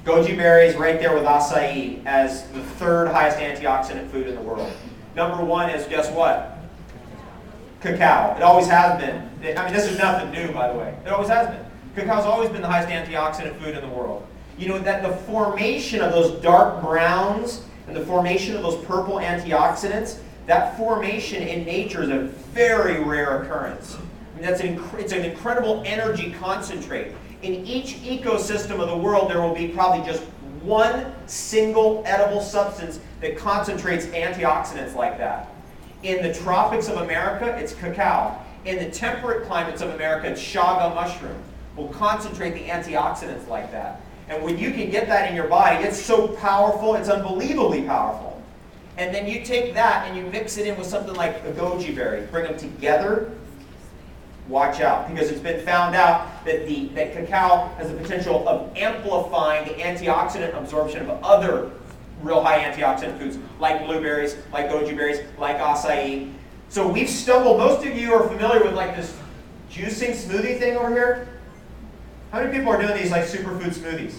Goji berries right there with acai as the third highest antioxidant food in the world. Number one is, guess what? Cacao. It always has been. I mean, this is nothing new, by the way. It always has been. Cacao's always been the highest antioxidant food in the world. You know that the formation of those dark browns and the formation of those purple antioxidants, that formation in nature is a very rare occurrence. I mean, it's an incredible energy concentrate. In each ecosystem of the world, there will be probably just one single edible substance that concentrates antioxidants like that. In the tropics of America, it's cacao. In the temperate climates of America, it's chaga mushroom. Will concentrate the antioxidants like that. And when you can get that in your body, it's so powerful, it's unbelievably powerful. And then you take that and you mix it in with something like a goji berry, bring them together. Watch out, because it's been found out that cacao has the potential of amplifying the antioxidant absorption of other real high antioxidant foods, like blueberries, like goji berries, like acai. So we've stumbled, most of you are familiar with like this juicing smoothie thing over here. How many people are doing these like superfood smoothies?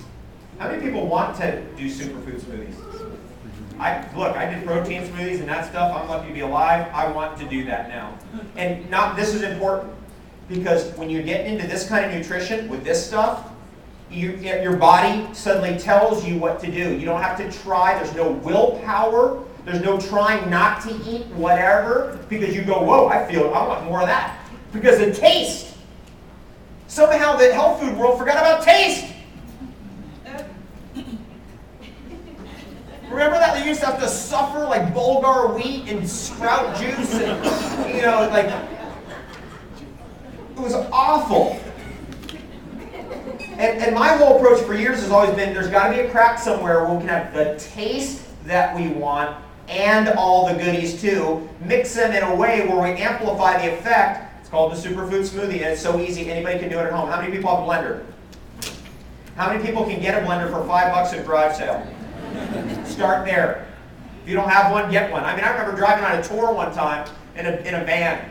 How many people want to do superfood smoothies? I did protein smoothies and that stuff. I'm lucky to be alive. I want to do that now. And this is important. Because when you're getting into this kind of nutrition with this stuff, your body suddenly tells you what to do. You don't have to try. There's no willpower. There's no trying not to eat whatever. Because you go, whoa, I want more of that. Because the taste. Somehow the health food world forgot about taste. Remember that they used to have to suffer like Bulgar wheat and sprout juice and, like... It was awful. And my whole approach for years has always been, there's got to be a crack somewhere where we can have the taste that we want and all the goodies too, mix them in a way where we amplify the effect. It's called the superfood smoothie, and it's so easy, anybody can do it at home. How many people have a blender? How many people can get a blender for $5 at a garage sale? Start there. If you don't have one, get one. I mean, I remember driving on a tour one time in a van.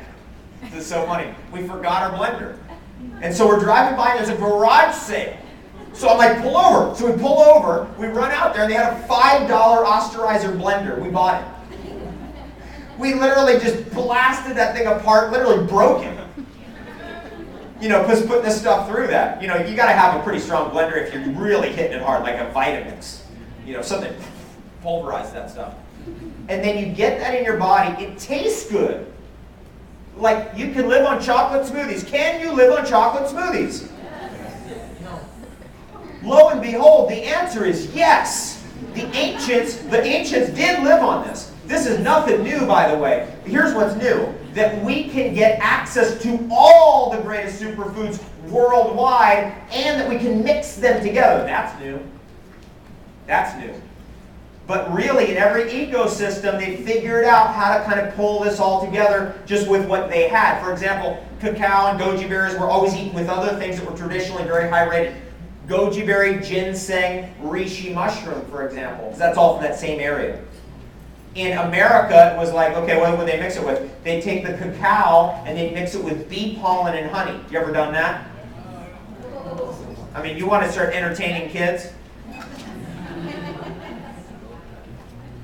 This is so funny. We forgot our blender. And so we're driving by and there's a garage sale. So I'm like, pull over. So we pull over, we run out there, and they had a $5 Osterizer blender. We bought it. We literally just blasted that thing apart, literally broke it. Just putting this stuff through that. You got to have a pretty strong blender if you're really hitting it hard, like a Vitamix. Something pulverize that stuff. And then you get that in your body. It tastes good. Like, you can live on chocolate smoothies. Can you live on chocolate smoothies? No. Lo and behold, the answer is yes. The ancients did live on this. This is nothing new, by the way. Here's what's new. That we can get access to all the greatest superfoods worldwide, and that we can mix them together. That's new. That's new. But really, in every ecosystem, they figured out how to kind of pull this all together just with what they had. For example, cacao and goji berries were always eaten with other things that were traditionally very high rated. Goji berry, ginseng, reishi mushroom, for example, because that's all from that same area. In America, it was like, okay, what would they mix it with? They'd take the cacao and they'd mix it with bee pollen and honey. You ever done that? I mean, you want to start entertaining kids?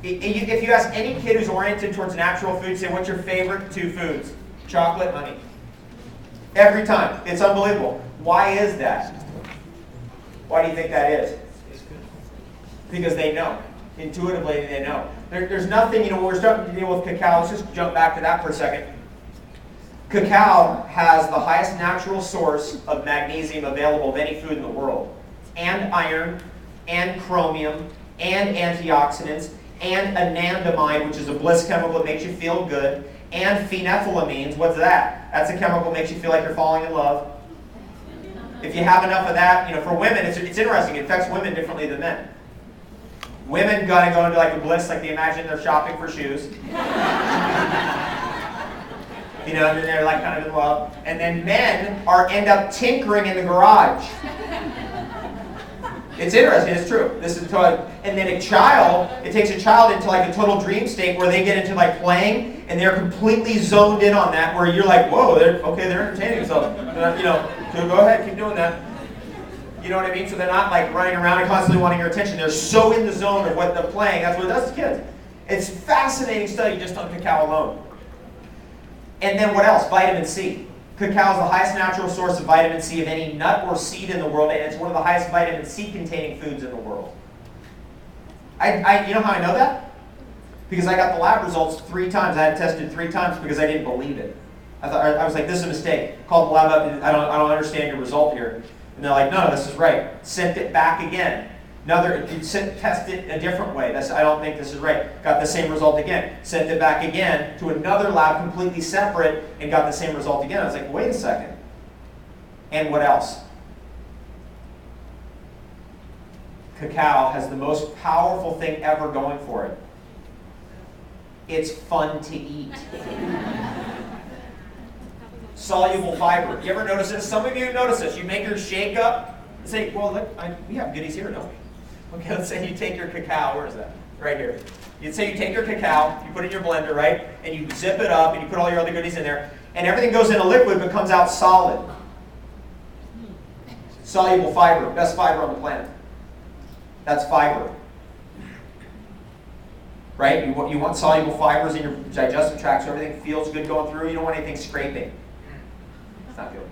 If you ask any kid who's oriented towards natural food, say, what's your favorite two foods? Chocolate, honey. Every time. It's unbelievable. Why is that? Why do you think that is? Because they know. Intuitively, they know. There's nothing, when we're starting to deal with cacao, let's just jump back to that for a second. Cacao has the highest natural source of magnesium available of any food in the world. And iron, and chromium, and antioxidants, and anandamide, which is a bliss chemical that makes you feel good, and phenethylamines. What's that? That's a chemical that makes you feel like you're falling in love. If you have enough of that, for women, it's interesting. It affects women differently than men. Women got to go into like a bliss, like they imagine they're shopping for shoes. And then they're like kind of in love. And then men end up tinkering in the garage. It's interesting, it's true. And then it takes a child into like a total dream state where they get into like playing and they're completely zoned in on that, where you're like, whoa, they're entertaining themselves. So go ahead, keep doing that. You know what I mean? So they're not like running around and constantly wanting your attention. They're so in the zone of what they're playing. That's what it does to kids. It's a fascinating study just on cacao alone. And then what else? Vitamin C. Cacao is the highest natural source of vitamin C of any nut or seed in the world, and it's one of the highest vitamin C containing foods in the world. You know how I know that? Because I got the lab results 3 times. I had tested 3 times because I didn't believe it. I was like, this is a mistake. Called the lab up, and I don't understand your result here. And they're like, no, this is right. Sent it back again. Test it a different way. I don't think this is right. Got the same result again. Sent it back again to another lab completely separate and got the same result again. I was like, wait a second. And what else? Cacao has the most powerful thing ever going for it. It's fun to eat. Soluble fiber. You ever notice this? Some of you notice this. You make your shake up and say, well, look, we have goodies here, don't we? Okay, let's say you take your cacao. Where is that? Right here. You'd say you take your cacao, you put it in your blender, right? And you zip it up and you put all your other goodies in there. And everything goes into liquid but comes out solid. Soluble fiber. Best fiber on the planet. That's fiber. Right? You want soluble fibers in your digestive tract so everything feels good going through. You don't want anything scraping. It's not good.